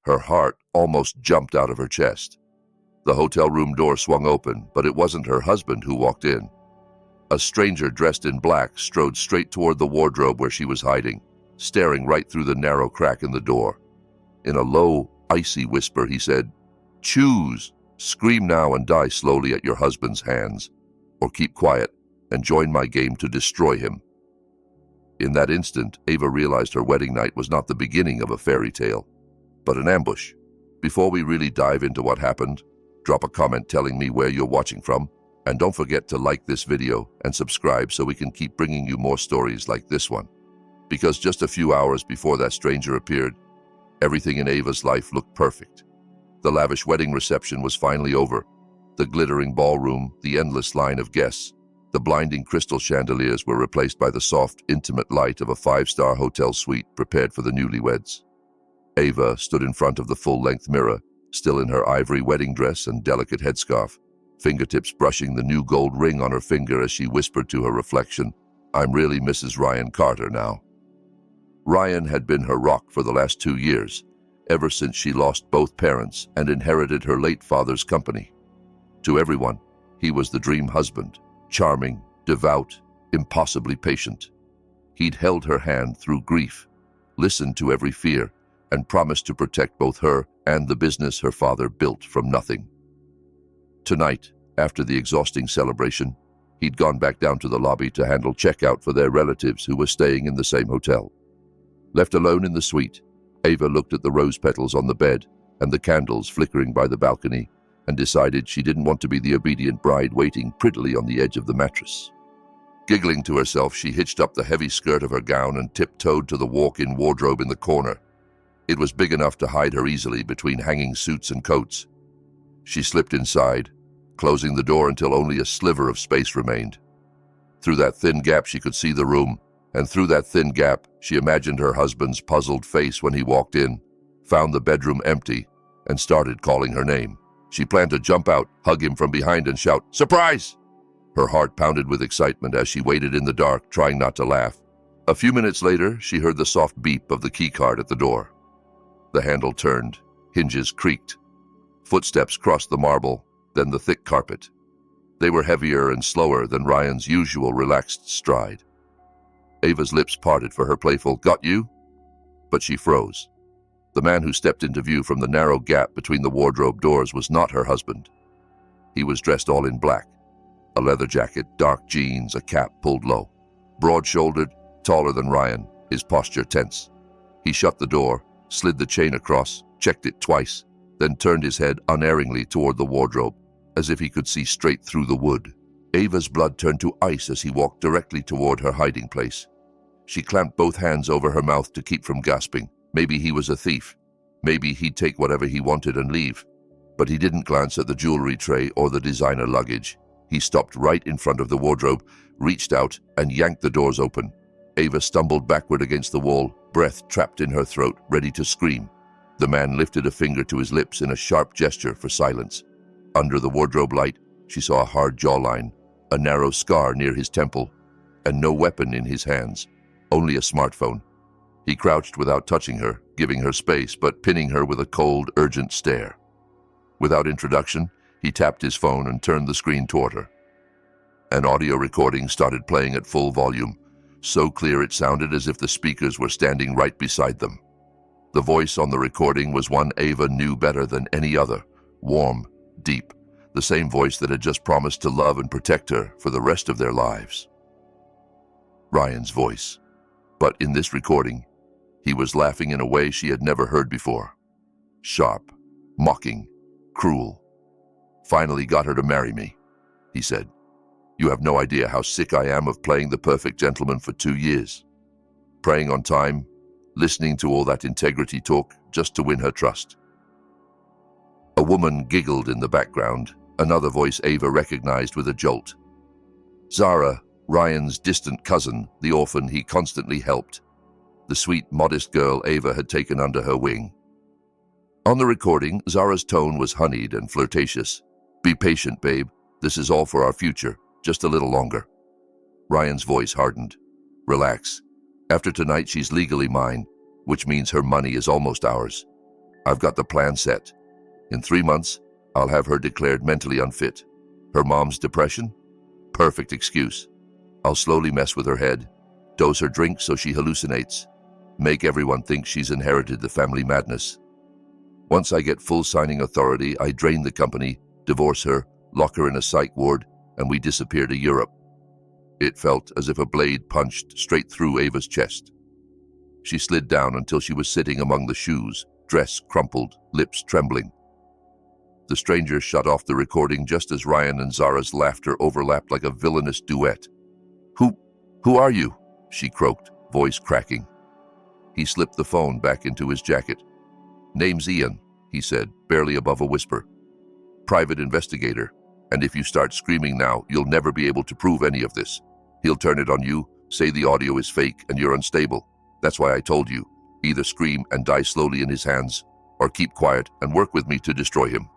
Her heart almost jumped out of her chest. The hotel room door swung open, but it wasn't her husband who walked in. A stranger dressed in black strode straight toward the wardrobe where she was hiding, staring right through the narrow crack in the door. In a low, icy whisper, he said, "Choose! Scream now and die slowly at your husband's hands, or keep quiet and join my game to destroy him." In that instant, Ava realized her wedding night was not the beginning of a fairy tale, but an ambush. Before we really dive into what happened, drop a comment telling me where you're watching from, and don't forget to like this video and subscribe so we can keep bringing you more stories like this one. Because just a few hours before that stranger appeared, everything in Ava's life looked perfect. The lavish wedding reception was finally over. The glittering ballroom, the endless line of guests, the blinding crystal chandeliers were replaced by the soft, intimate light of a five-star hotel suite prepared for the newlyweds. Ava stood in front of the full-length mirror, still in her ivory wedding dress and delicate headscarf, fingertips brushing the new gold ring on her finger as she whispered to her reflection, "I'm really Mrs. Ryan Carter now." Ryan had been her rock for the last 2 years, ever since she lost both parents and inherited her late father's company. To everyone, he was the dream husband, charming, devout, impossibly patient. He'd held her hand through grief, listened to every fear, and promised to protect both her and the business her father built from nothing. Tonight, after the exhausting celebration, he'd gone back down to the lobby to handle checkout for their relatives who were staying in the same hotel. Left alone in the suite, Ava looked at the rose petals on the bed and the candles flickering by the balcony and decided she didn't want to be the obedient bride waiting prettily on the edge of the mattress. Giggling to herself, she hitched up the heavy skirt of her gown and tiptoed to the walk-in wardrobe in the corner. It was big enough to hide her easily between hanging suits and coats. She slipped inside, closing the door until only a sliver of space remained. Through that thin gap she could see the room, and through that thin gap she imagined her husband's puzzled face when he walked in, found the bedroom empty, and started calling her name. She planned to jump out, hug him from behind, and shout, "Surprise!" Her heart pounded with excitement as she waited in the dark, trying not to laugh. A few minutes later, she heard the soft beep of the keycard at the door. The handle turned, hinges creaked. Footsteps crossed the marble, then the thick carpet. They were heavier and slower than Ryan's usual relaxed stride. Ava's lips parted for her playful, "Got you?" But she froze. The man who stepped into view from the narrow gap between the wardrobe doors was not her husband. He was dressed all in black. A leather jacket, dark jeans, a cap pulled low. Broad-shouldered, taller than Ryan, his posture tense. He shut the door, slid the chain across, checked it twice, then turned his head unerringly toward the wardrobe, as if he could see straight through the wood. Ava's blood turned to ice as he walked directly toward her hiding place. She clamped both hands over her mouth to keep from gasping. Maybe he was a thief. Maybe he'd take whatever he wanted and leave. But he didn't glance at the jewelry tray or the designer luggage. He stopped right in front of the wardrobe, reached out, and yanked the doors open. Ava stumbled backward against the wall, breath trapped in her throat, ready to scream. The man lifted a finger to his lips in a sharp gesture for silence. Under the wardrobe light, she saw a hard jawline, a narrow scar near his temple, and no weapon in his hands, only a smartphone. He crouched without touching her, giving her space, but pinning her with a cold, urgent stare. Without introduction, he tapped his phone and turned the screen toward her. An audio recording started playing at full volume, so clear it sounded as if the speakers were standing right beside them. The voice on the recording was one Ava knew better than any other, warm, deep, the same voice that had just promised to love and protect her for the rest of their lives. Ryan's voice. But in this recording, he was laughing in a way she had never heard before. Sharp, mocking, cruel. "Finally got her to marry me," he said. "You have no idea how sick I am of playing the perfect gentleman for 2 years. Praying on time, listening to all that integrity talk just to win her trust." A woman giggled in the background, another voice Ava recognized with a jolt. Zara, Ryan's distant cousin, the orphan he constantly helped. The sweet, modest girl Ava had taken under her wing. On the recording, Zara's tone was honeyed and flirtatious. "Be patient, babe. This is all for our future. Just a little longer." Ryan's voice hardened. "Relax. After tonight, she's legally mine, which means her money is almost ours. I've got the plan set. In 3 months, I'll have her declared mentally unfit. Her mom's depression? Perfect excuse. I'll slowly mess with her head, dose her drink so she hallucinates, make everyone think she's inherited the family madness. Once I get full signing authority, I drain the company, divorce her, lock her in a psych ward, and we disappear to Europe. It felt as if a blade punched straight through Ava's chest. She slid down until she was sitting among the shoes, dress crumpled, lips trembling. The stranger shut off the recording just as Ryan and Zara's laughter overlapped like a villainous duet. Who are you?" she croaked, voice cracking. He slipped the phone back into his jacket. "Name's Ian," he said, barely above a whisper. "Private investigator, and if you start screaming now, you'll never be able to prove any of this. He'll turn it on you, say the audio is fake and you're unstable. That's why I told you, either scream and die slowly in his hands, or keep quiet and work with me to destroy him."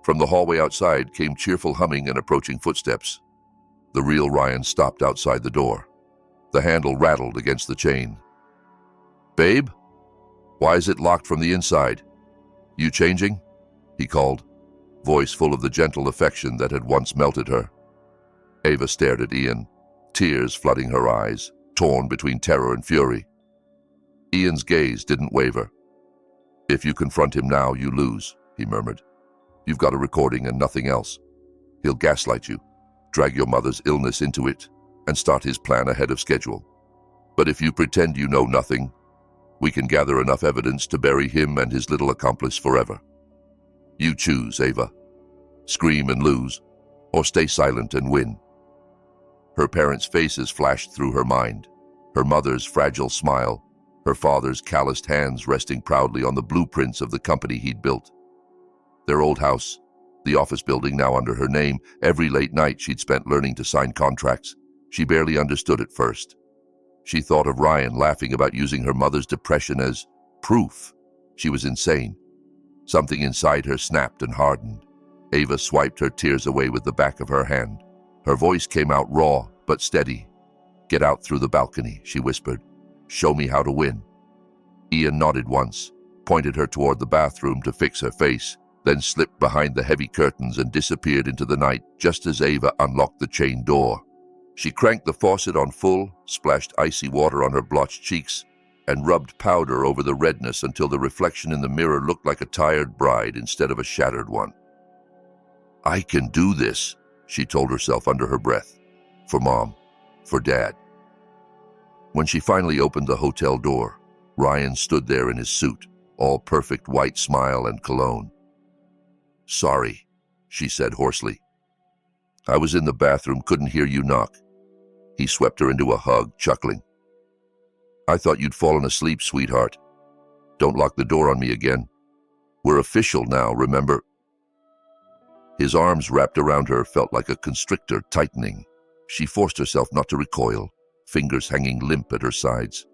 From the hallway outside came cheerful humming and approaching footsteps. The real Ryan stopped outside the door. The handle rattled against the chain. "Babe? Why is it locked from the inside? You changing?" he called, voice full of the gentle affection that had once melted her. Ava stared at Ian, tears flooding her eyes, torn between terror and fury. Ian's gaze didn't waver. "If you confront him now, you lose," he murmured. "You've got a recording and nothing else. He'll gaslight you, drag your mother's illness into it, and start his plan ahead of schedule. But if you pretend you know nothing, we can gather enough evidence to bury him and his little accomplice forever. You choose, Ava. Scream and lose, or stay silent and win." Her parents' faces flashed through her mind, her mother's fragile smile, her father's calloused hands resting proudly on the blueprints of the company he'd built. Their old house, the office building now under her name, every late night she'd spent learning to sign contracts. She barely understood at first. She thought of Ryan laughing about using her mother's depression as proof. She was insane. Something inside her snapped and hardened. Ava swiped her tears away with the back of her hand. Her voice came out raw but steady. "Get out through the balcony," she whispered. "Show me how to win." Ian nodded once, pointed her toward the bathroom to fix her face, then slipped behind the heavy curtains and disappeared into the night just as Ava unlocked the chain door. She cranked the faucet on full, splashed icy water on her blotched cheeks, and rubbed powder over the redness until the reflection in the mirror looked like a tired bride instead of a shattered one. "I can do this," she told herself under her breath. For Mom, for Dad. When she finally opened the hotel door, Ryan stood there in his suit, all perfect white smile and cologne. "Sorry," she said hoarsely. "I was in the bathroom, couldn't hear you knock." He swept her into a hug, chuckling. "I thought you'd fallen asleep, sweetheart. Don't lock the door on me again. We're official now, remember?" His arms wrapped around her felt like a constrictor tightening. She forced herself not to recoil, fingers hanging limp at her sides.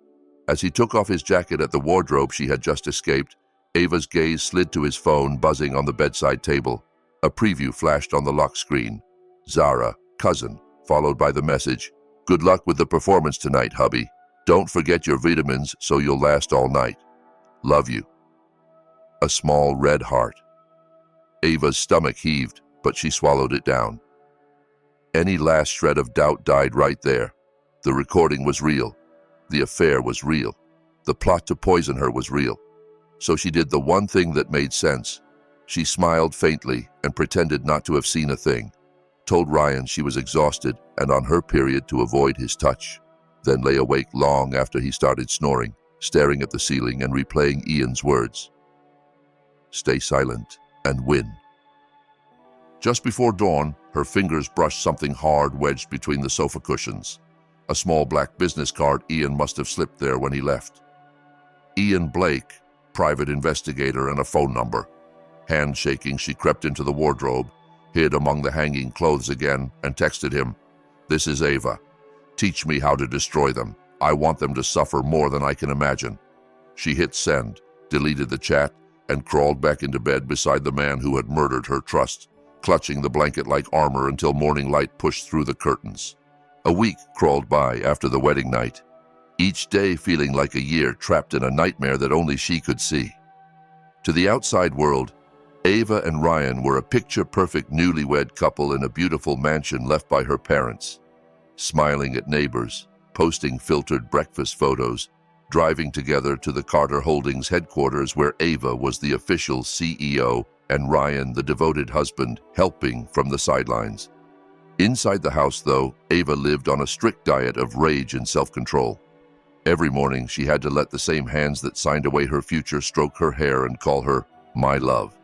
As he took off his jacket at the wardrobe she had just escaped, Ava's gaze slid to his phone buzzing on the bedside table. A preview flashed on the lock screen. Zara, cousin, followed by the message, "Good luck with the performance tonight, hubby. Don't forget your vitamins so you'll last all night. Love you." A small red heart. Ava's stomach heaved, but she swallowed it down. Any last shred of doubt died right there. The recording was real. The affair was real. The plot to poison her was real. So she did the one thing that made sense. She smiled faintly and pretended not to have seen a thing. Told Ryan she was exhausted and on her period to avoid his touch. Then lay awake long after he started snoring, staring at the ceiling and replaying Ian's words. "Stay silent and win." Just before dawn, her fingers brushed something hard wedged between the sofa cushions. A small black business card Ian must have slipped there when he left. Ian Blake, private investigator, and a phone number. Hand shaking, she crept into the wardrobe, hid among the hanging clothes again, and texted him, "This is Ava. Teach me how to destroy them. I want them to suffer more than I can imagine." She hit send, deleted the chat, and crawled back into bed beside the man who had murdered her trust, clutching the blanket like armor until morning light pushed through the curtains. A week crawled by after the wedding night, each day feeling like a year trapped in a nightmare that only she could see. To the outside world, Ava and Ryan were a picture-perfect newlywed couple in a beautiful mansion left by her parents, smiling at neighbors, posting filtered breakfast photos, driving together to the Carter Holdings headquarters where Ava was the official CEO and Ryan, the devoted husband, helping from the sidelines. Inside the house, though, Ava lived on a strict diet of rage and self-control. Every morning, she had to let the same hands that signed away her future stroke her hair and call her "my love."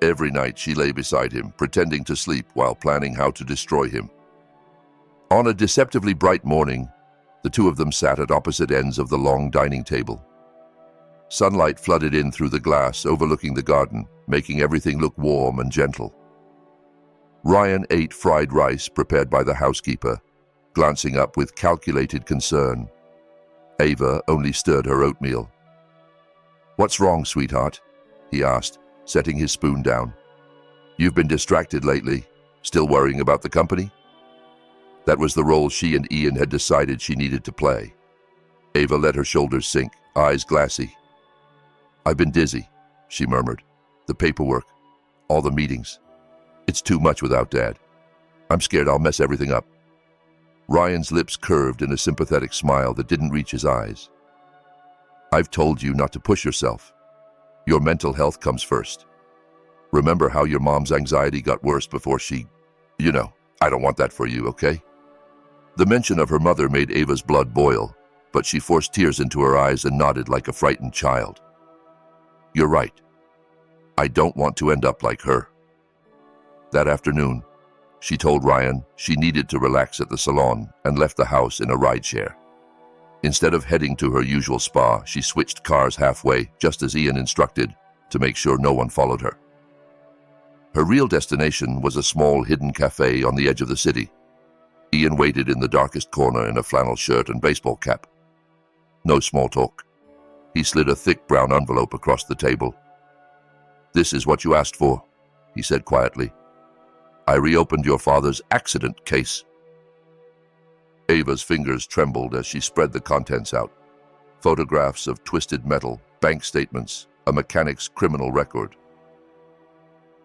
Every night, she lay beside him, pretending to sleep while planning how to destroy him. On a deceptively bright morning, the two of them sat at opposite ends of the long dining table. Sunlight flooded in through the glass, overlooking the garden, making everything look warm and gentle. Ryan ate fried rice prepared by the housekeeper, glancing up with calculated concern. Ava only stirred her oatmeal. "What's wrong, sweetheart?" he asked, setting his spoon down. "You've been distracted lately, still worrying about the company?" That was the role she and Ian had decided she needed to play. Ava let her shoulders sink, eyes glassy. "I've been dizzy," she murmured. "The paperwork, all the meetings. It's too much without Dad. I'm scared I'll mess everything up." Ryan's lips curved in a sympathetic smile that didn't reach his eyes. "I've told you not to push yourself. Your mental health comes first. Remember how your mom's anxiety got worse before she... I don't want that for you, okay?" The mention of her mother made Ava's blood boil, but she forced tears into her eyes and nodded like a frightened child. "You're right. I don't want to end up like her." That afternoon, she told Ryan she needed to relax at the salon and left the house in a rideshare. Instead of heading to her usual spa, she switched cars halfway, just as Ian instructed, to make sure no one followed her. Her real destination was a small hidden cafe on the edge of the city. Ian waited in the darkest corner in a flannel shirt and baseball cap. No small talk. He slid a thick brown envelope across the table. "This is what you asked for," he said quietly. "I reopened your father's accident case." Ava's fingers trembled as she spread the contents out. Photographs of twisted metal, bank statements, a mechanic's criminal record.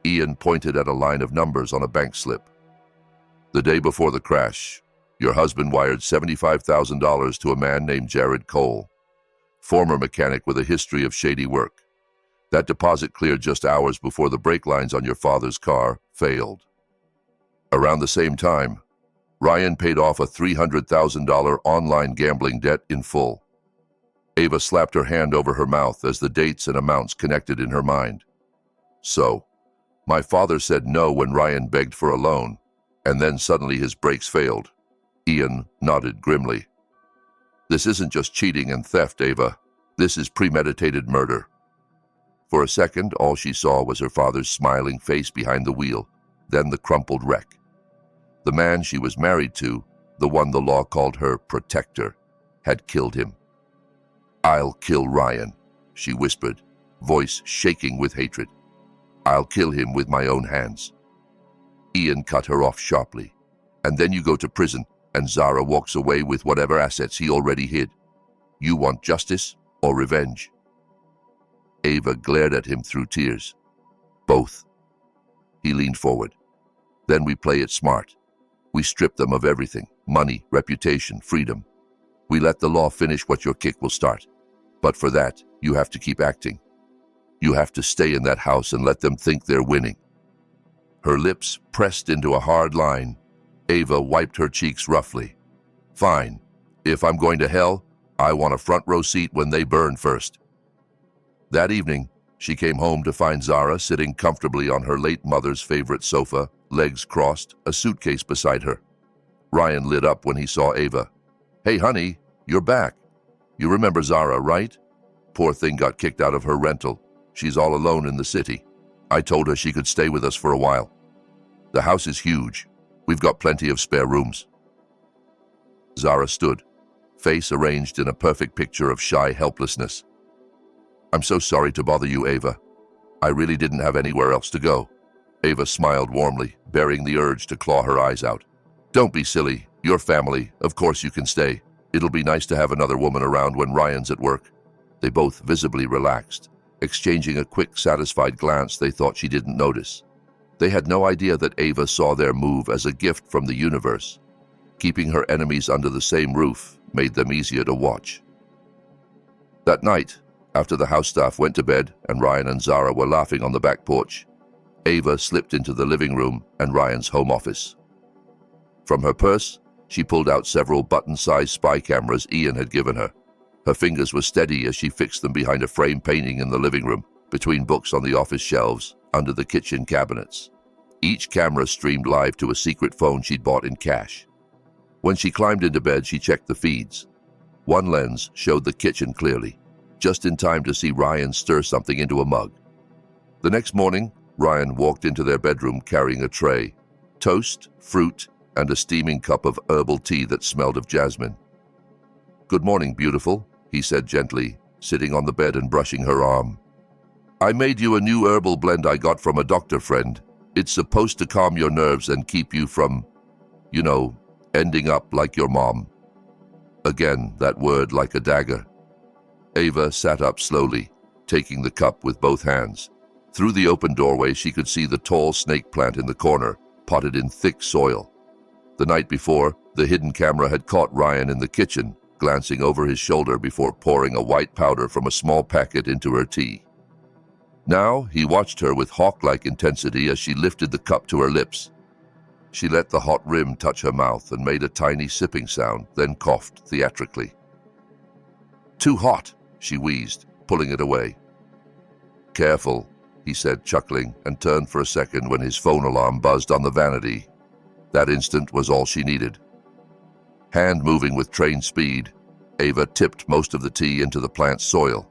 Ian pointed at a line of numbers on a bank slip. "The day before the crash, your husband wired $75,000 to a man named Jared Cole, former mechanic with a history of shady work. That deposit cleared just hours before the brake lines on your father's car failed. Around the same time, Ryan paid off a $300,000 online gambling debt in full." Ava slapped her hand over her mouth as the dates and amounts connected in her mind. "So, my father said no when Ryan begged for a loan, and then suddenly his brakes failed." Ian nodded grimly. "This isn't just cheating and theft, Ava. This is premeditated murder." For a second, all she saw was her father's smiling face behind the wheel, then the crumpled wreck. The man she was married to, the one the law called her protector, had killed him. "I'll kill Ryan," she whispered, voice shaking with hatred. "I'll kill him with my own hands." Ian cut her off sharply. "And then you go to prison, and Zara walks away with whatever assets he already hid. You want justice or revenge?" Ava glared at him through tears. "Both." He leaned forward. "Then we play it smart. We strip them of everything: money, reputation, freedom. We let the law finish what your kick will start. But for that, you have to keep acting. You have to stay in that house and let them think they're winning." Her lips pressed into a hard line. Ava wiped her cheeks roughly. "Fine. If I'm going to hell, I want a front row seat when they burn first." That evening, she came home to find Zara sitting comfortably on her late mother's favorite sofa, legs crossed, a suitcase beside her. Ryan lit up when he saw Ava. "Hey, honey, you're back. You remember Zara, right? Poor thing got kicked out of her rental. She's all alone in the city. I told her she could stay with us for a while. The house is huge. We've got plenty of spare rooms." Zara stood, face arranged in a perfect picture of shy helplessness. "I'm so sorry to bother you, Ava. I really didn't have anywhere else to go." Ava smiled warmly, burying the urge to claw her eyes out. "Don't be silly. Your family. Of course you can stay. It'll be nice to have another woman around when Ryan's at work." They both visibly relaxed, exchanging a quick, satisfied glance they thought she didn't notice. They had no idea that Ava saw their move as a gift from the universe. Keeping her enemies under the same roof made them easier to watch. That night, after the house staff went to bed and Ryan and Zara were laughing on the back porch, Ava slipped into the living room and Ryan's home office. From her purse, she pulled out several button-sized spy cameras Ian had given her. Her fingers were steady as she fixed them behind a frame painting in the living room, between books on the office shelves, under the kitchen cabinets. Each camera streamed live to a secret phone she'd bought in cash. When she climbed into bed, she checked the feeds. One lens showed the kitchen clearly, just in time to see Ryan stir something into a mug. The next morning, Ryan walked into their bedroom carrying a tray, toast, fruit, and a steaming cup of herbal tea that smelled of jasmine. "Good morning, beautiful," he said gently, sitting on the bed and brushing her arm. "I made you a new herbal blend I got from a doctor friend. It's supposed to calm your nerves and keep you from, ending up like your mom." Again, that word like a dagger. Ava sat up slowly, taking the cup with both hands. Through the open doorway, she could see the tall snake plant in the corner, potted in thick soil. The night before, the hidden camera had caught Ryan in the kitchen, glancing over his shoulder before pouring a white powder from a small packet into her tea. Now, he watched her with hawk-like intensity as she lifted the cup to her lips. She let the hot rim touch her mouth and made a tiny sipping sound, then coughed theatrically. "Too hot," she wheezed, pulling it away. "Careful," he said, chuckling, and turned for a second when his phone alarm buzzed on the vanity. That instant was all she needed. Hand moving with trained speed, Ava tipped most of the tea into the plant's soil.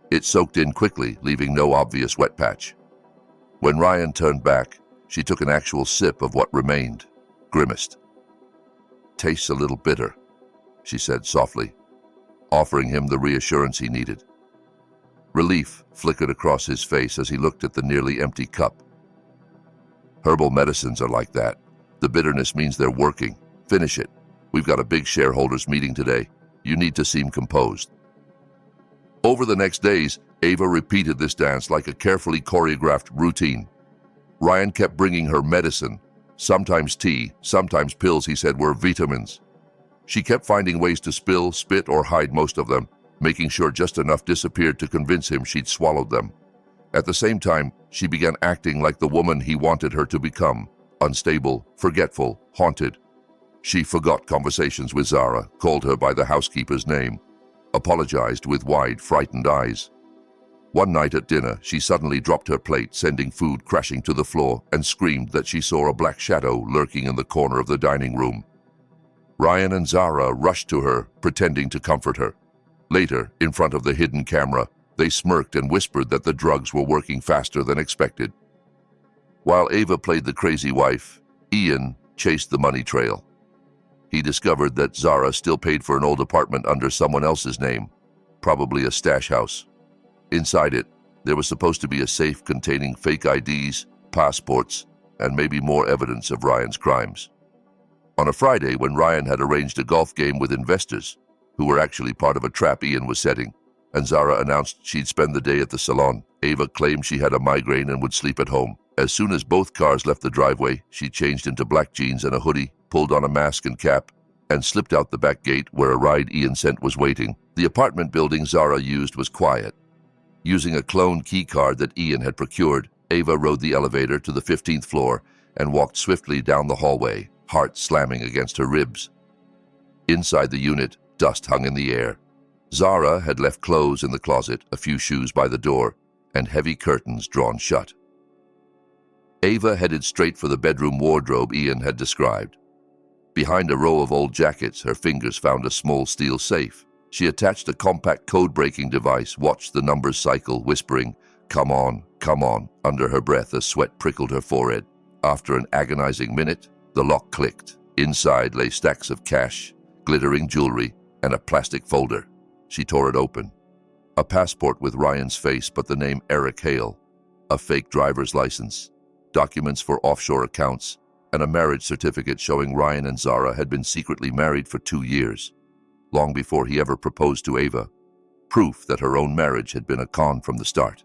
It soaked in quickly, leaving no obvious wet patch. When Ryan turned back, she took an actual sip of what remained, grimaced. "Tastes a little bitter," she said softly, offering him the reassurance he needed. Relief flickered across his face as he looked at the nearly empty cup. "Herbal medicines are like that. The bitterness means they're working. Finish it. We've got a big shareholders meeting today. You need to seem composed." Over the next days, Ava repeated this dance like a carefully choreographed routine. Ryan kept bringing her medicine, sometimes tea, sometimes pills he said were vitamins. She kept finding ways to spill, spit, or hide most of them, making sure just enough disappeared to convince him she'd swallowed them. At the same time, she began acting like the woman he wanted her to become, unstable, forgetful, haunted. She forgot conversations with Zara, called her by the housekeeper's name, apologized with wide, frightened eyes. One night at dinner, she suddenly dropped her plate, sending food crashing to the floor, and screamed that she saw a black shadow lurking in the corner of the dining room. Ryan and Zara rushed to her, pretending to comfort her. Later, in front of the hidden camera, they smirked and whispered that the drugs were working faster than expected. While Ava played the crazy wife, Ian chased the money trail. He discovered that Zara still paid for an old apartment under someone else's name, probably a stash house. Inside it, there was supposed to be a safe containing fake IDs, passports, and maybe more evidence of Ryan's crimes. On a Friday, when Ryan had arranged a golf game with investors, who were actually part of a trap Ian was setting, and Zara announced she'd spend the day at the salon, Ava claimed she had a migraine and would sleep at home. As soon as both cars left the driveway, she changed into black jeans and a hoodie, pulled on a mask and cap, and slipped out the back gate where a ride Ian sent was waiting. The apartment building Zara used was quiet. Using a clone key card that Ian had procured, Ava rode the elevator to the 15th floor and walked swiftly down the hallway, heart slamming against her ribs. Inside the unit, dust hung in the air. Zara had left clothes in the closet, a few shoes by the door, and heavy curtains drawn shut. Ava headed straight for the bedroom wardrobe Ian had described. Behind a row of old jackets, her fingers found a small steel safe. She attached a compact code-breaking device, watched the numbers cycle, whispering, come on," under her breath as sweat prickled her forehead. After an agonizing minute, the lock clicked. Inside lay stacks of cash, glittering jewelry, and a plastic folder. She tore it open. A passport with Ryan's face but the name Eric Hale, a fake driver's license, documents for offshore accounts, and a marriage certificate showing Ryan and Zara had been secretly married for 2 years, long before he ever proposed to Ava, proof that her own marriage had been a con from the start.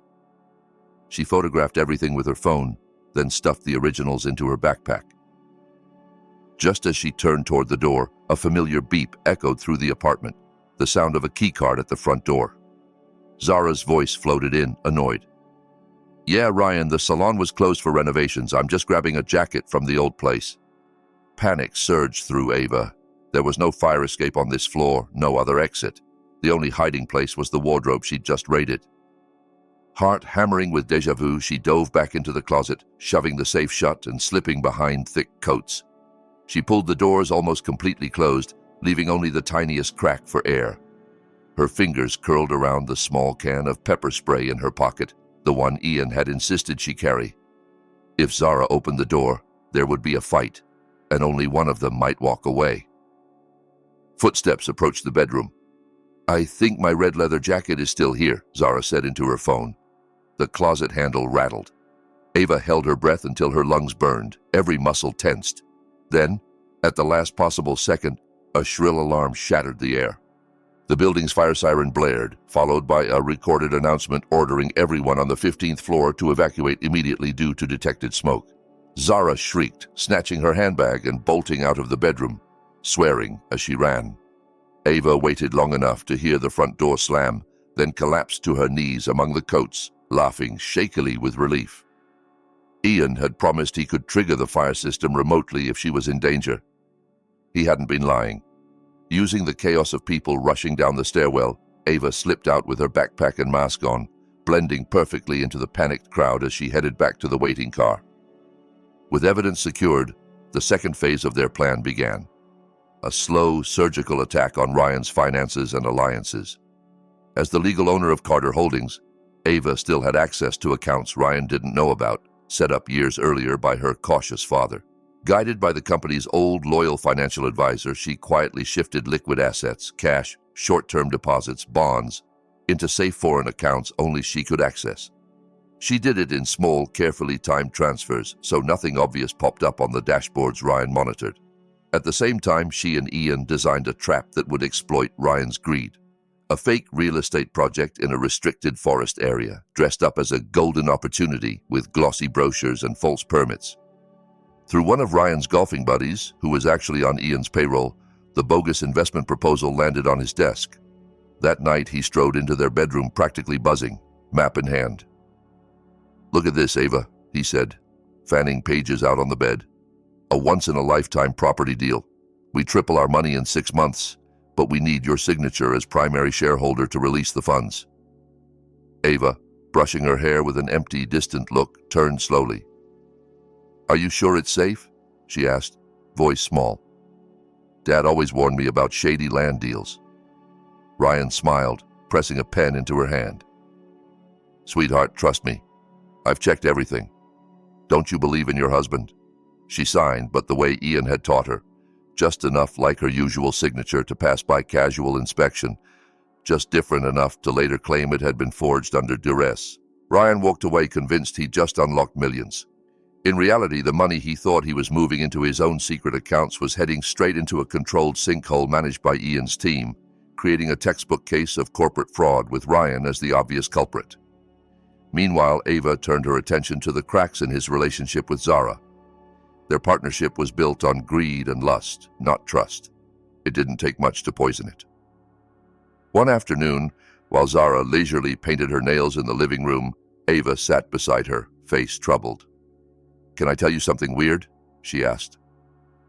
She photographed everything with her phone, then stuffed the originals into her backpack. Just as she turned toward the door, a familiar beep echoed through the apartment, the sound of a keycard at the front door. Zara's voice floated in, annoyed. "Yeah, Ryan, the salon was closed for renovations. I'm just grabbing a jacket from the old place." Panic surged through Ava. There was no fire escape on this floor, no other exit. The only hiding place was the wardrobe she'd just raided. Heart hammering with déjà vu, she dove back into the closet, shoving the safe shut and slipping behind thick coats. She pulled the doors almost completely closed, leaving only the tiniest crack for air. Her fingers curled around the small can of pepper spray in her pocket, the one Ian had insisted she carry. If Zara opened the door, there would be a fight, and only one of them might walk away. Footsteps approached the bedroom. "I think my red leather jacket is still here," Zara said into her phone. The closet handle rattled. Ava held her breath until her lungs burned, every muscle tensed. Then, at the last possible second, a shrill alarm shattered the air. The building's fire siren blared, followed by a recorded announcement ordering everyone on the 15th floor to evacuate immediately due to detected smoke. Zara shrieked, snatching her handbag and bolting out of the bedroom, swearing as she ran. Ava waited long enough to hear the front door slam, then collapsed to her knees among the coats, laughing shakily with relief. Ian had promised he could trigger the fire system remotely if she was in danger. He hadn't been lying. Using the chaos of people rushing down the stairwell, Ava slipped out with her backpack and mask on, blending perfectly into the panicked crowd as she headed back to the waiting car. With evidence secured, the second phase of their plan began. A slow, surgical attack on Ryan's finances and alliances. As the legal owner of Carter Holdings, Ava still had access to accounts Ryan didn't know about, set up years earlier by her cautious father. Guided by the company's old, loyal financial advisor, she quietly shifted liquid assets, cash, short-term deposits, bonds, into safe foreign accounts only she could access. She did it in small, carefully timed transfers, so nothing obvious popped up on the dashboards Ryan monitored. At the same time, she and Ian designed a trap that would exploit Ryan's greed. A fake real estate project in a restricted forest area, dressed up as a golden opportunity with glossy brochures and false permits. Through one of Ryan's golfing buddies, who was actually on Ian's payroll, the bogus investment proposal landed on his desk. That night, he strode into their bedroom practically buzzing, map in hand. "Look at this, Ava," he said, fanning pages out on the bed. "A once-in-a-lifetime property deal. We triple our money in 6 months, but we need your signature as primary shareholder to release the funds." Ava, brushing her hair with an empty, distant look, turned slowly. "Are you sure it's safe?" she asked, voice small. "Dad always warned me about shady land deals." Ryan smiled, pressing a pen into her hand. "Sweetheart, trust me. I've checked everything. Don't you believe in your husband?" She signed, but the way Ian had taught her, just enough like her usual signature to pass by casual inspection, just different enough to later claim it had been forged under duress. Ryan walked away convinced he'd just unlocked millions. In reality, the money he thought he was moving into his own secret accounts was heading straight into a controlled sinkhole managed by Ian's team, creating a textbook case of corporate fraud with Ryan as the obvious culprit. Meanwhile, Ava turned her attention to the cracks in his relationship with Zara. Their partnership was built on greed and lust, not trust. It didn't take much to poison it. One afternoon, while Zara leisurely painted her nails in the living room, Ava sat beside her, face troubled. "Can I tell you something weird?" she asked.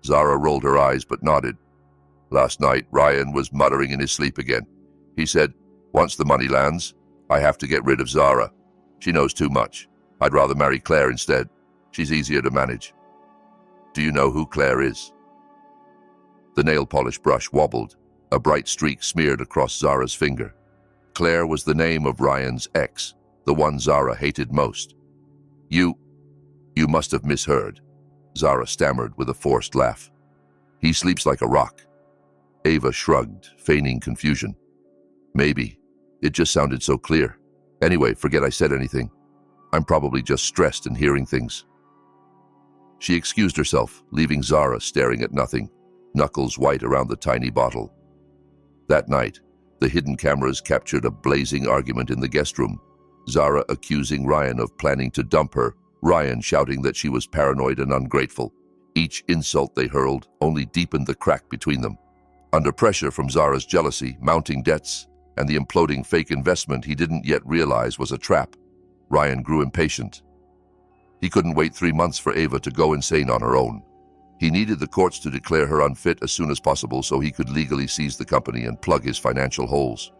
Zara rolled her eyes but nodded. "Last night, Ryan was muttering in his sleep again. He said, 'Once the money lands, I have to get rid of Zara. She knows too much. I'd rather marry Claire instead. She's easier to manage.'" "Do you know who Claire is?" The nail polish brush wobbled. A bright streak smeared across Zara's finger. Claire was the name of Ryan's ex, the one Zara hated most. You must have misheard," Zara stammered with a forced laugh. "He sleeps like a rock." Ava shrugged, feigning confusion. "Maybe. It just sounded so clear. Anyway, forget I said anything. I'm probably just stressed and hearing things." She excused herself, leaving Zara staring at nothing, knuckles white around the tiny bottle. That night, the hidden cameras captured a blazing argument in the guest room. Zara accusing Ryan of planning to dump her, Ryan shouting that she was paranoid and ungrateful. Each insult they hurled only deepened the crack between them. Under pressure from Zara's jealousy, mounting debts, and the imploding fake investment he didn't yet realize was a trap, Ryan grew impatient. He couldn't wait 3 months for Ava to go insane on her own. He needed the courts to declare her unfit as soon as possible so he could legally seize the company and plug his financial holes.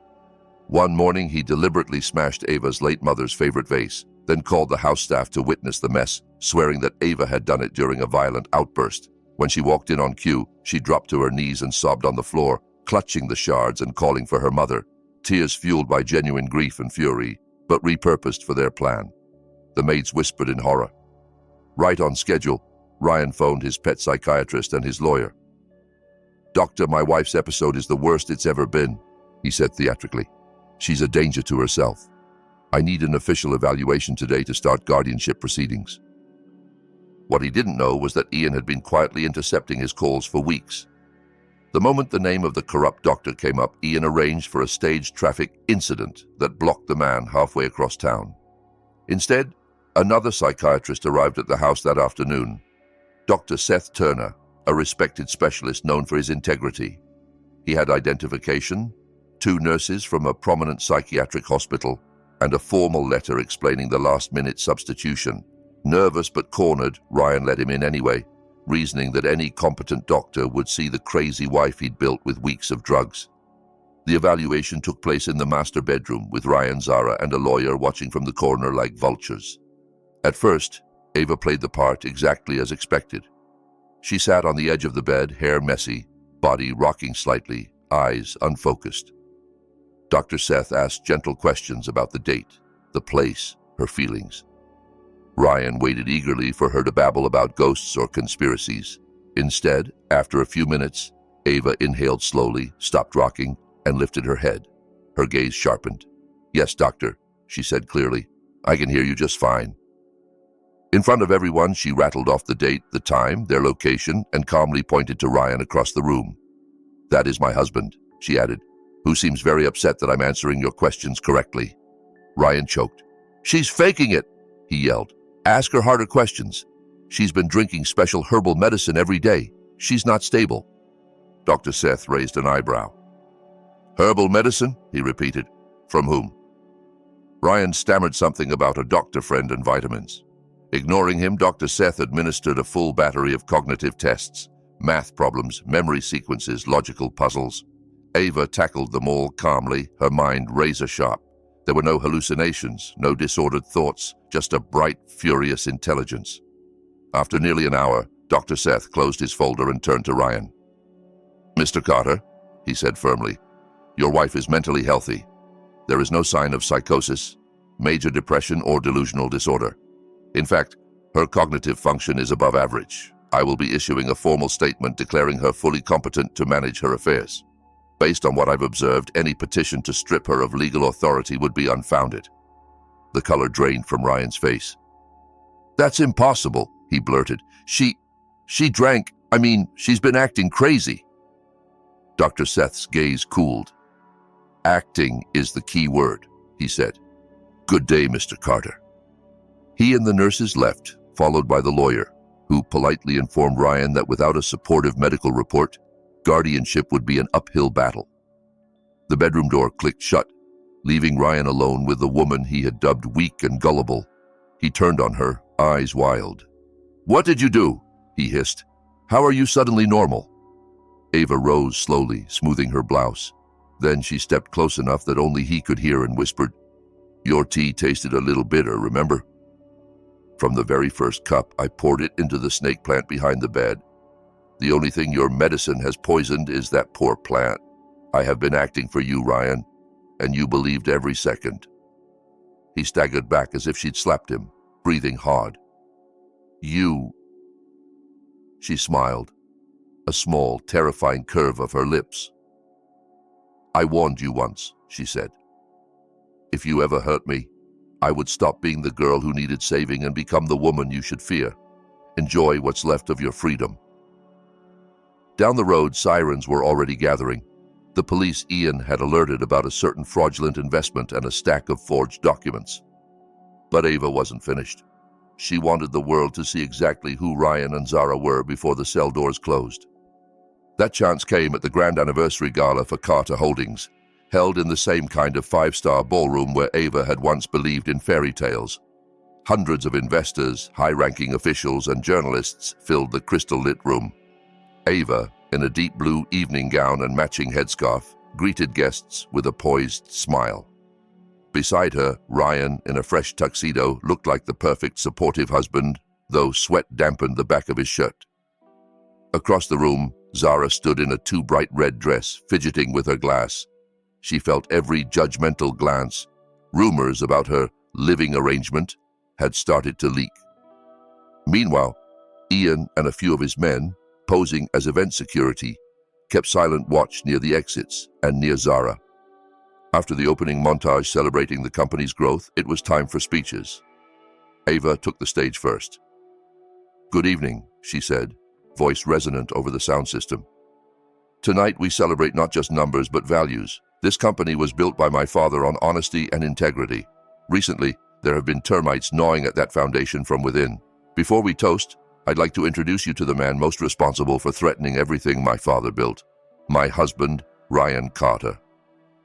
One morning, he deliberately smashed Ava's late mother's favorite vase, then called the house staff to witness the mess, swearing that Ava had done it during a violent outburst. When she walked in on cue, she dropped to her knees and sobbed on the floor, clutching the shards and calling for her mother, tears fueled by genuine grief and fury, but repurposed for their plan. The maids whispered in horror. Right on schedule, Ryan phoned his pet psychiatrist and his lawyer. "Doctor, my wife's episode is the worst it's ever been," he said theatrically. "She's a danger to herself. I need an official evaluation today to start guardianship proceedings." What he didn't know was that Ian had been quietly intercepting his calls for weeks. The moment the name of the corrupt doctor came up, Ian arranged for a staged traffic incident that blocked the man halfway across town. Instead, another psychiatrist arrived at the house that afternoon. Dr. Seth Turner, a respected specialist known for his integrity. He had identification, 2 nurses from a prominent psychiatric hospital, and a formal letter explaining the last-minute substitution. Nervous but cornered, Ryan let him in anyway, reasoning that any competent doctor would see the crazy wife he'd built with weeks of drugs. The evaluation took place in the master bedroom, with Ryan, Zara, and a lawyer watching from the corner like vultures. At first, Ava played the part exactly as expected. She sat on the edge of the bed, hair messy, body rocking slightly, eyes unfocused. Dr. Seth asked gentle questions about the date, the place, her feelings. Ryan waited eagerly for her to babble about ghosts or conspiracies. Instead, after a few minutes, Ava inhaled slowly, stopped rocking, and lifted her head. Her gaze sharpened. "Yes, doctor," she said clearly. "I can hear you just fine." In front of everyone, she rattled off the date, the time, their location, and calmly pointed to Ryan across the room. "That is my husband," she added, "who seems very upset that I'm answering your questions correctly." Ryan choked. "She's faking it," he yelled. "Ask her harder questions. She's been drinking special herbal medicine every day. She's not stable." Dr. Seth raised an eyebrow. "Herbal medicine?" he repeated. "From whom?" Ryan stammered something about a doctor friend and vitamins. Ignoring him, Dr. Seth administered a full battery of cognitive tests, math problems, memory sequences, logical puzzles. Ava tackled them all calmly, her mind razor-sharp. There were no hallucinations, no disordered thoughts, just a bright, furious intelligence. After nearly an hour, Dr. Seth closed his folder and turned to Ryan. "Mr. Carter," he said firmly, "your wife is mentally healthy. There is no sign of psychosis, major depression, or delusional disorder. In fact, her cognitive function is above average. I will be issuing a formal statement declaring her fully competent to manage her affairs. Based on what I've observed, any petition to strip her of legal authority would be unfounded." The color drained from Ryan's face. "That's impossible," he blurted. She drank. She's been acting crazy." Dr. Seth's gaze cooled. "Acting is the key word," he said. "Good day, Mr. Carter." He and the nurses left, followed by the lawyer, who politely informed Ryan that without a supportive medical report, guardianship would be an uphill battle. The bedroom door clicked shut, leaving Ryan alone with the woman he had dubbed weak and gullible. He turned on her, eyes wild. "What did you do?" he hissed. "How are you suddenly normal?" Ava rose slowly, smoothing her blouse. Then she stepped close enough that only he could hear and whispered, "Your tea tasted a little bitter, remember? From the very first cup, I poured it into the snake plant behind the bed. The only thing your medicine has poisoned is that poor plant. I have been acting for you, Ryan, and you believed every second." He staggered back as if she'd slapped him, breathing hard. "You..." She smiled, a small, terrifying curve of her lips. "I warned you once," she said. "If you ever hurt me, I would stop being the girl who needed saving and become the woman you should fear. Enjoy what's left of your freedom." Down the road, sirens were already gathering. The police Ian had alerted about a certain fraudulent investment and a stack of forged documents. But Ava wasn't finished. She wanted the world to see exactly who Ryan and Zara were before the cell doors closed. That chance came at the grand anniversary gala for Carter Holdings, held in the same kind of five-star ballroom where Ava had once believed in fairy tales. Hundreds of investors, high-ranking officials, and journalists filled the crystal-lit room. Ava, in a deep blue evening gown and matching headscarf, greeted guests with a poised smile. Beside her, Ryan, in a fresh tuxedo, looked like the perfect supportive husband, though sweat dampened the back of his shirt. Across the room, Zara stood in a too bright red dress, fidgeting with her glass. She felt every judgmental glance. Rumors about her living arrangement had started to leak. Meanwhile, Ian and a few of his men, posing as event security, kept silent watch near the exits and near Zara. After the opening montage celebrating the company's growth, it was time for speeches. Ava took the stage first. "Good evening," she said, voice resonant over the sound system. "Tonight we celebrate not just numbers but values. This company was built by my father on honesty and integrity. Recently, there have been termites gnawing at that foundation from within. Before we toast, I'd like to introduce you to the man most responsible for threatening everything my father built. My husband, Ryan Carter."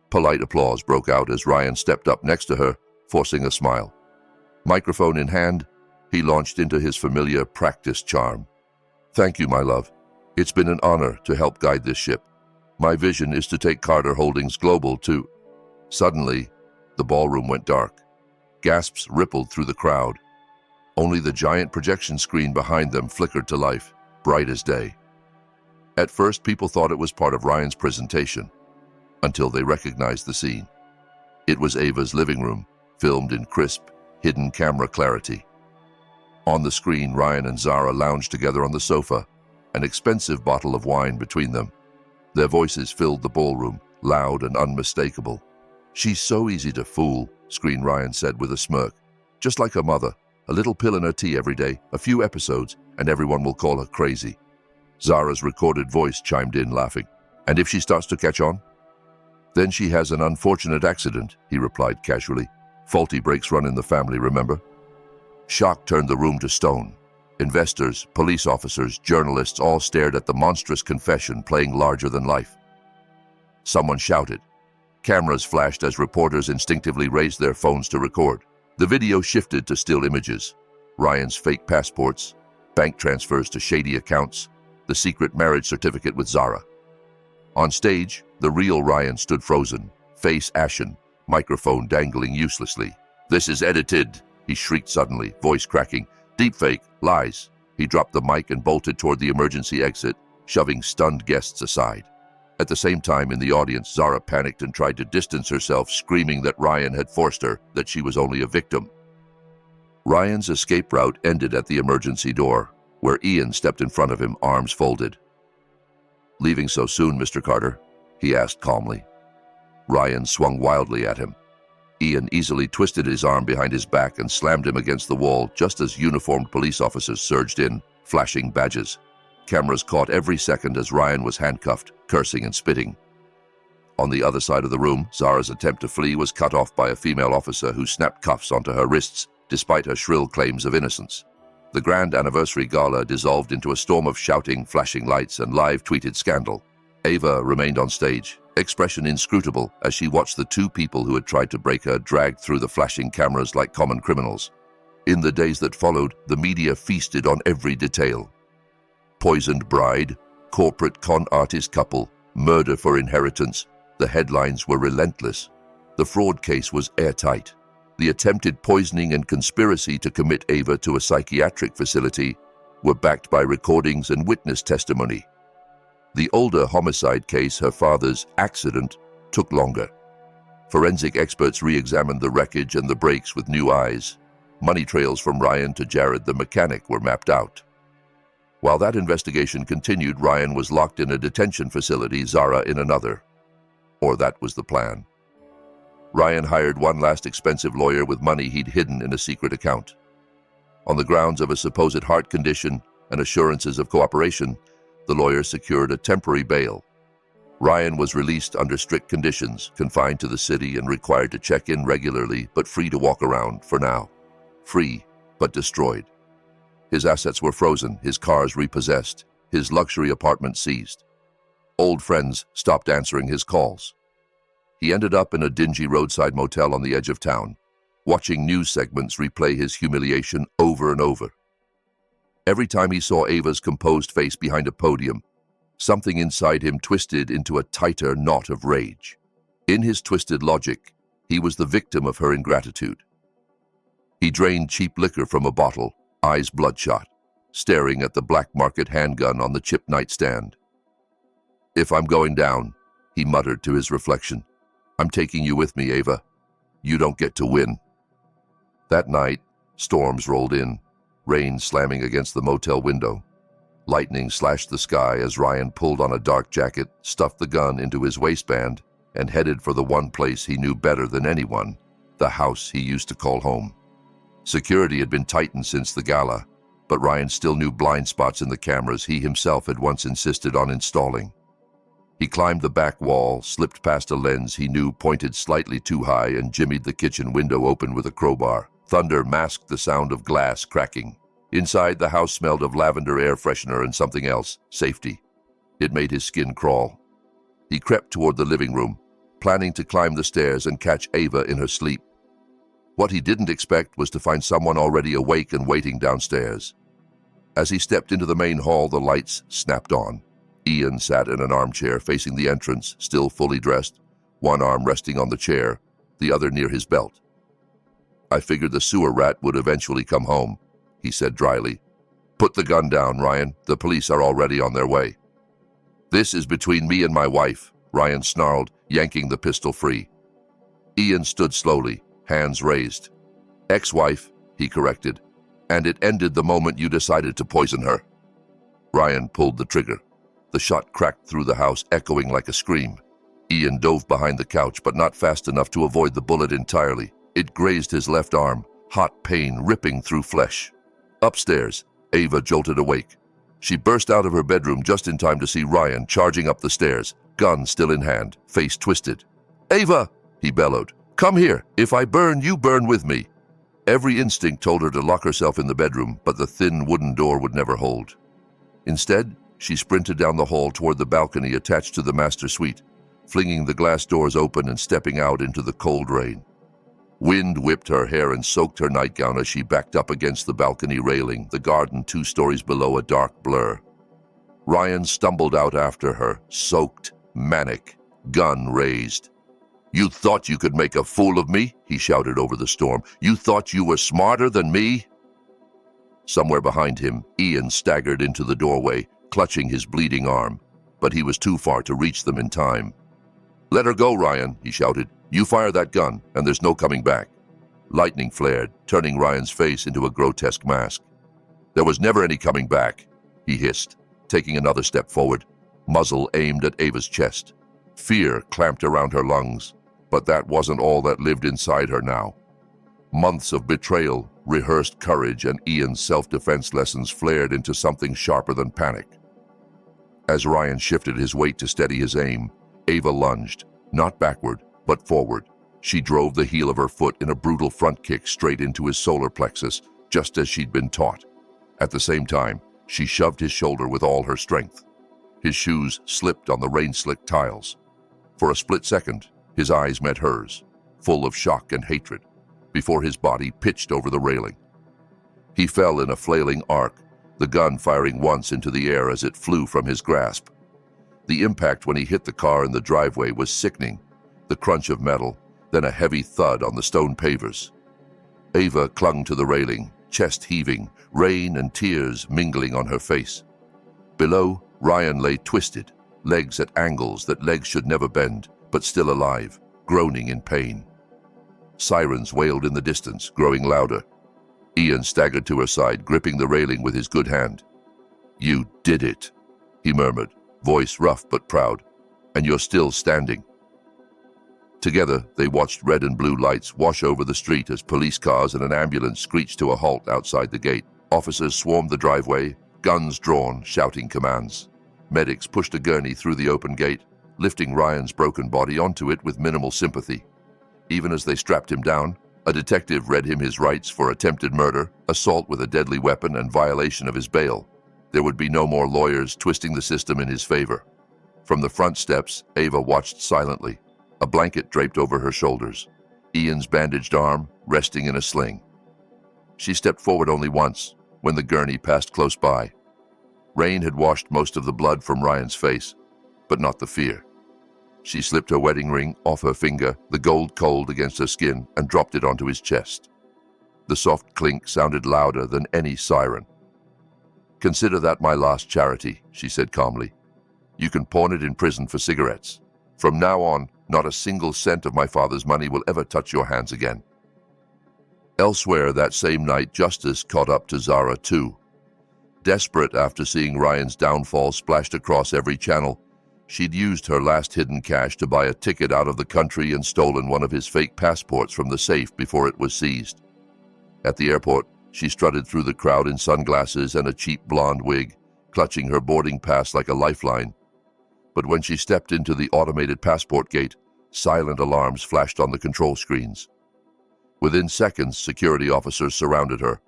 Polite applause broke out as Ryan stepped up next to her, forcing a smile. Microphone in hand, he launched into his familiar practice charm. "Thank you, my love. It's been an honor to help guide this ship. My vision is to take Carter Holdings global to—" Suddenly, the ballroom went dark. Gasps rippled through the crowd. Only the giant projection screen behind them flickered to life, bright as day. At first, people thought it was part of Ryan's presentation, until they recognized the scene. It was Ava's living room, filmed in crisp, hidden camera clarity. On the screen, Ryan and Zara lounged together on the sofa, an expensive bottle of wine between them. Their voices filled the ballroom, loud and unmistakable. "She's so easy to fool," screen Ryan said with a smirk. "Just like her mother, a little pill in her tea every day, a few episodes, and everyone will call her crazy." Zara's recorded voice chimed in, laughing. "And if she starts to catch on?" "Then she has an unfortunate accident," he replied casually. "Faulty brakes run in the family, remember?" Shock turned the room to stone. Investors, police officers, journalists all stared at the monstrous confession playing larger than life. Someone shouted. Cameras flashed as reporters instinctively raised their phones to record. The video shifted to still images. Ryan's fake passports, bank transfers to shady accounts, the secret marriage certificate with Zara. On stage, the real Ryan stood frozen, face ashen, microphone dangling uselessly. "This is edited," he shrieked suddenly, voice cracking. "Deepfake, lies." He dropped the mic and bolted toward the emergency exit, shoving stunned guests aside. At the same time, in the audience, Zara panicked and tried to distance herself, screaming that Ryan had forced her, that she was only a victim. Ryan's escape route ended at the emergency door, where Ian stepped in front of him, arms folded. "Leaving so soon, Mr. Carter?" he asked calmly. Ryan swung wildly at him. Ian easily twisted his arm behind his back and slammed him against the wall just as uniformed police officers surged in, flashing badges. Cameras caught every second as Ryan was handcuffed, cursing and spitting. On the other side of the room, Zara's attempt to flee was cut off by a female officer who snapped cuffs onto her wrists, despite her shrill claims of innocence. The grand anniversary gala dissolved into a storm of shouting, flashing lights, and live-tweeted scandal. Ava remained on stage, expression inscrutable as she watched the two people who had tried to break her dragged through the flashing cameras like common criminals. In the days that followed, the media feasted on every detail. Poisoned bride, corporate con artist couple, murder for inheritance. The headlines were relentless. The fraud case was airtight. The attempted poisoning and conspiracy to commit Ava to a psychiatric facility were backed by recordings and witness testimony. The older homicide case, her father's accident, took longer. Forensic experts re-examined the wreckage and the brakes with new eyes. Money trails from Ryan to Jared the mechanic were mapped out. While that investigation continued, Ryan was locked in a detention facility, Zara in another. Or that was the plan. Ryan hired one last expensive lawyer with money he'd hidden in a secret account. On the grounds of a supposed heart condition and assurances of cooperation, the lawyer secured a temporary bail. Ryan was released under strict conditions, confined to the city and required to check in regularly, but free to walk around for now. free but destroyed. His assets were frozen, his cars repossessed, his luxury apartment seized. Old friends stopped answering his calls. He ended up in a dingy roadside motel on the edge of town, watching news segments replay his humiliation over and over. Every time he saw Ava's composed face behind a podium, something inside him twisted into a tighter knot of rage. In his twisted logic, he was the victim of her ingratitude. He drained cheap liquor from a bottle, eyes bloodshot, staring at the black market handgun on the chipped nightstand. "If I'm going down," he muttered to his reflection, "I'm taking you with me, Ava. You don't get to win." That night, storms rolled in, rain slamming against the motel window. Lightning slashed the sky as Ryan pulled on a dark jacket, stuffed the gun into his waistband, and headed for the one place he knew better than anyone, the house he used to call home. Security had been tightened since the gala, but Ryan still knew blind spots in the cameras he himself had once insisted on installing. He climbed the back wall, slipped past a lens he knew pointed slightly too high, and jimmied the kitchen window open with a crowbar. Thunder masked the sound of glass cracking. Inside, the house smelled of lavender air freshener and something else, safety. It made his skin crawl. He crept toward the living room, planning to climb the stairs and catch Ava in her sleep. What he didn't expect was to find someone already awake and waiting downstairs. As he stepped into the main hall, the lights snapped on. Ian sat in an armchair facing the entrance, still fully dressed, one arm resting on the chair, the other near his belt. "I figured the sewer rat would eventually come home," he said dryly. "Put the gun down, Ryan. The police are already on their way." "This is between me and my wife," Ryan snarled, yanking the pistol free. Ian stood slowly, hands raised. "Ex-wife," he corrected, "and it ended the moment you decided to poison her." Ryan pulled the trigger. The shot cracked through the house, echoing like a scream. Ian dove behind the couch, but not fast enough to avoid the bullet entirely. It grazed his left arm, hot pain ripping through flesh. Upstairs, Ava jolted awake. She burst out of her bedroom just in time to see Ryan charging up the stairs, gun still in hand, face twisted. "Ava!" he bellowed. "Come here. If I burn, you burn with me." Every instinct told her to lock herself in the bedroom, but the thin wooden door would never hold. Instead, she sprinted down the hall toward the balcony attached to the master suite, flinging the glass doors open and stepping out into the cold rain. Wind whipped her hair and soaked her nightgown as she backed up against the balcony railing, the garden 2 stories below a dark blur. Ryan stumbled out after her, soaked, manic, gun raised. "You thought you could make a fool of me?" he shouted over the storm. "You thought you were smarter than me?" Somewhere behind him, Ian staggered into the doorway, clutching his bleeding arm, but he was too far to reach them in time. "Let her go, Ryan," he shouted. "You fire that gun, and there's no coming back." Lightning flared, turning Ryan's face into a grotesque mask. "There was never any coming back," he hissed, taking another step forward, muzzle aimed at Ava's chest. Fear clamped around her lungs, but that wasn't all that lived inside her now. Months of betrayal, rehearsed courage, and Ian's self-defense lessons flared into something sharper than panic. As Ryan shifted his weight to steady his aim, Ava lunged, not backward, but forward. She drove the heel of her foot in a brutal front kick straight into his solar plexus, just as she'd been taught. At the same time, she shoved his shoulder with all her strength. His shoes slipped on the rain-slicked tiles. For a split second, his eyes met hers, full of shock and hatred, before his body pitched over the railing. He fell in a flailing arc, the gun firing once into the air as it flew from his grasp. The impact when he hit the car in the driveway was sickening, the crunch of metal, then a heavy thud on the stone pavers. Ava clung to the railing, chest heaving, rain and tears mingling on her face. Below, Ryan lay twisted, legs at angles that legs should never bend, but still alive, groaning in pain. Sirens wailed in the distance, growing louder. Ian staggered to her side, gripping the railing with his good hand. "You did it," he murmured, voice rough but proud. "And you're still standing." Together, they watched red and blue lights wash over the street as police cars and an ambulance screeched to a halt outside the gate. Officers swarmed the driveway, guns drawn, shouting commands. Medics pushed a gurney through the open gate, lifting Ryan's broken body onto it with minimal sympathy. Even as they strapped him down, A detective read him his rights for attempted murder, assault with a deadly weapon, and violation of his bail. There would be no more lawyers twisting the system in his favor. From the front steps, Ava watched silently, a blanket draped over her shoulders, Ian's bandaged arm resting in a sling. She stepped forward only once, when the gurney passed close by. Rain had washed most of the blood from Ryan's face, but not the fear. She slipped her wedding ring off her finger, the gold cold against her skin, and dropped it onto his chest. The soft clink sounded louder than any siren. "Consider that my last charity," she said calmly. "You can pawn it in prison for cigarettes. From now on, not a single cent of my father's money will ever touch your hands again." Elsewhere that same night, justice caught up to Zara too. Desperate after seeing Ryan's downfall splashed across every channel, she'd used her last hidden cash to buy a ticket out of the country and stolen one of his fake passports from the safe before it was seized. At the airport, she strutted through the crowd in sunglasses and a cheap blonde wig, clutching her boarding pass like a lifeline. But when she stepped into the automated passport gate, silent alarms flashed on the control screens. Within seconds, security officers surrounded her.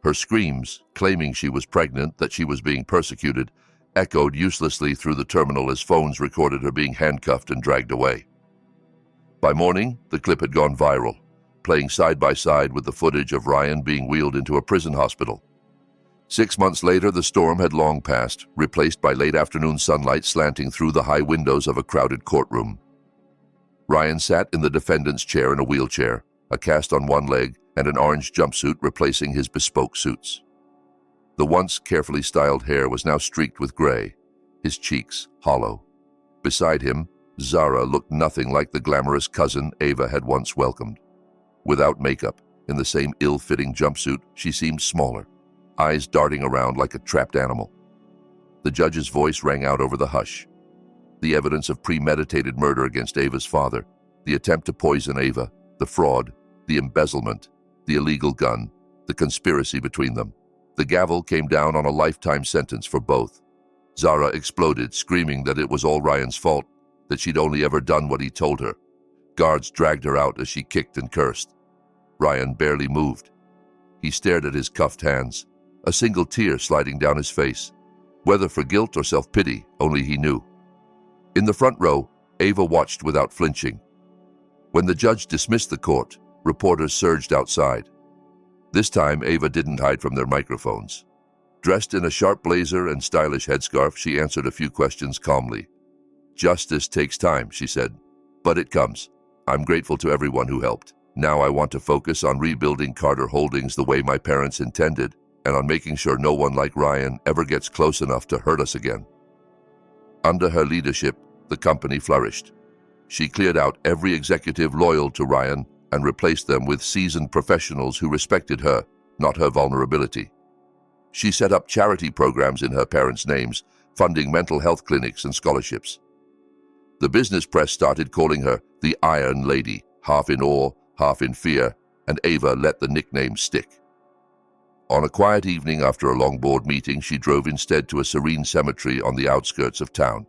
Her screams, claiming she was pregnant, that she was being persecuted, echoed uselessly through the terminal as phones recorded her being handcuffed and dragged away. By morning, the clip had gone viral, playing side by side with the footage of Ryan being wheeled into a prison hospital. 6 months later, the storm had long passed, replaced by late afternoon sunlight slanting through the high windows of a crowded courtroom. Ryan sat in the defendant's chair in a wheelchair, a cast on one leg and an orange jumpsuit replacing his bespoke suits. The once carefully styled hair was now streaked with gray, his cheeks hollow. Beside him, Zara looked nothing like the glamorous cousin Ava had once welcomed. Without makeup, in the same ill-fitting jumpsuit, she seemed smaller, eyes darting around like a trapped animal. The judge's voice rang out over the hush. The evidence of premeditated murder against Ava's father, the attempt to poison Ava, the fraud, the embezzlement, the illegal gun, the conspiracy between them. The gavel came down on a lifetime sentence for both. Zara exploded, screaming that it was all Ryan's fault, that she'd only ever done what he told her. Guards dragged her out as she kicked and cursed. Ryan barely moved. He stared at his cuffed hands, a single tear sliding down his face. Whether for guilt or self-pity, only he knew. In the front row, Ava watched without flinching. When the judge dismissed the court, reporters surged outside. This time, Ava didn't hide from their microphones. Dressed in a sharp blazer and stylish headscarf, she answered a few questions calmly. "Justice takes time," she said, "but it comes. I'm grateful to everyone who helped. Now I want to focus on rebuilding Carter Holdings the way my parents intended, and on making sure no one like Ryan ever gets close enough to hurt us again." Under her leadership, the company flourished. She cleared out every executive loyal to Ryan and replaced them with seasoned professionals who respected her, not her vulnerability. She set up charity programs in her parents' names, funding mental health clinics and scholarships. The business press started calling her the Iron Lady, half in awe, half in fear, and Ava let the nickname stick. On a quiet evening after a long board meeting, she drove instead to a serene cemetery on the outskirts of town.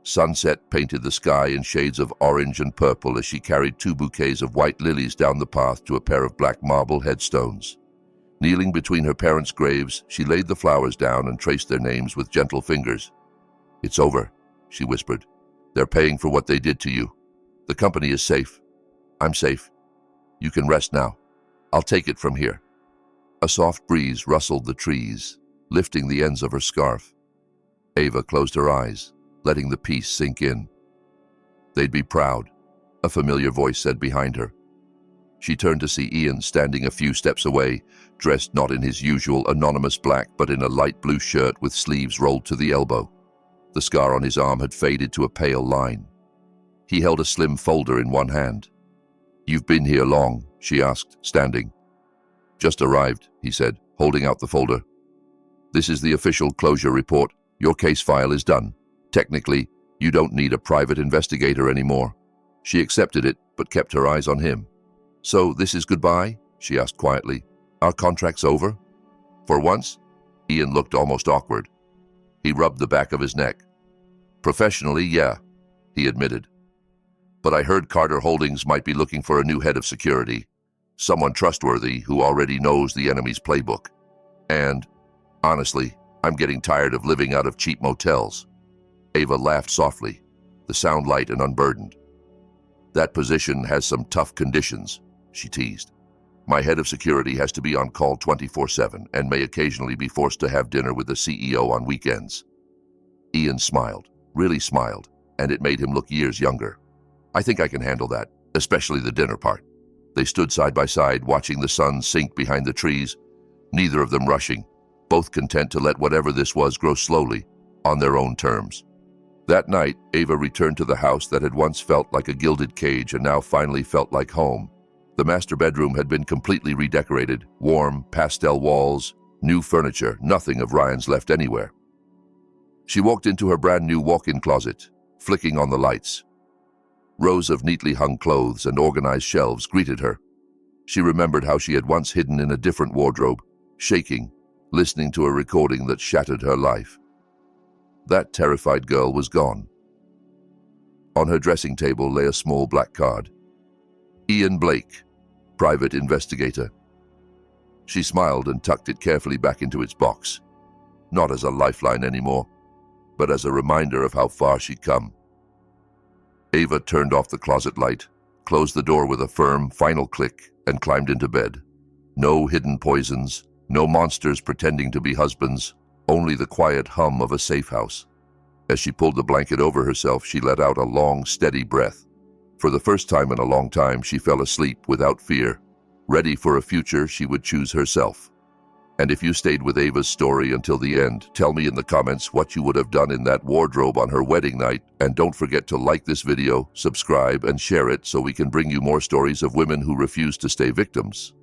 Sunset painted the sky in shades of orange and purple as she carried 2 bouquets of white lilies down the path to a pair of black marble headstones. Kneeling between her parents' graves, she laid the flowers down and traced their names with gentle fingers. "It's over," she whispered. "They're paying for what they did to you. The company is safe. I'm safe. You can rest now. I'll take it from here." A soft breeze rustled the trees, lifting the ends of her scarf. Ava closed her eyes, letting the peace sink in. "They'd be proud," a familiar voice said behind her. She turned to see Ian standing a few steps away, dressed not in his usual anonymous black but in a light blue shirt with sleeves rolled to the elbow. The scar on his arm had faded to a pale line. He held a slim folder in one hand. "You've been here long?" she asked, standing. "Just arrived," he said, holding out the folder. "This is the official closure report. Your case file is done. Technically, you don't need a private investigator anymore." She accepted it, but kept her eyes on him. "So this is goodbye?" she asked quietly. "Our contract's over?" For once, Ian looked almost awkward. He rubbed the back of his neck. "Professionally, yeah," he admitted. "But I heard Carter Holdings might be looking for a new head of security. Someone trustworthy who already knows the enemy's playbook. And, honestly, I'm getting tired of living out of cheap motels. Ava laughed softly, the sound light and unburdened. That position has some tough conditions, she teased. My head of security has to be on call 24/7 and may occasionally be forced to have dinner with the CEO on weekends. Ian smiled, really smiled, and it made him look years younger. I think I can handle that, especially the dinner part. They stood side by side, watching the sun sink behind the trees, neither of them rushing, both content to let whatever this was grow slowly, on their own terms. That night, Ava returned to the house that had once felt like a gilded cage and now finally felt like home. The master bedroom had been completely redecorated, warm, pastel walls, new furniture, nothing of Ryan's left anywhere. She walked into her brand new walk-in closet, flicking on the lights. Rows of neatly hung clothes and organized shelves greeted her. She remembered how she had once hidden in a different wardrobe, shaking, listening to a recording that shattered her life. That terrified girl was gone. On her dressing table lay a small black card. Ian Blake, private investigator. She smiled and tucked it carefully back into its box, not as a lifeline anymore, but as a reminder of how far she'd come. Ava turned off the closet light, closed the door with a firm, final click, and climbed into bed. No hidden poisons, no monsters pretending to be husbands, only the quiet hum of a safe house. As she pulled the blanket over herself, she let out a long, steady breath. For the first time in a long time, she fell asleep without fear, ready for a future she would choose herself. And if you stayed with Ava's story until the end, tell me in the comments what you would have done in that wardrobe on her wedding night, and don't forget to like this video, subscribe, and share it so we can bring you more stories of women who refuse to stay victims.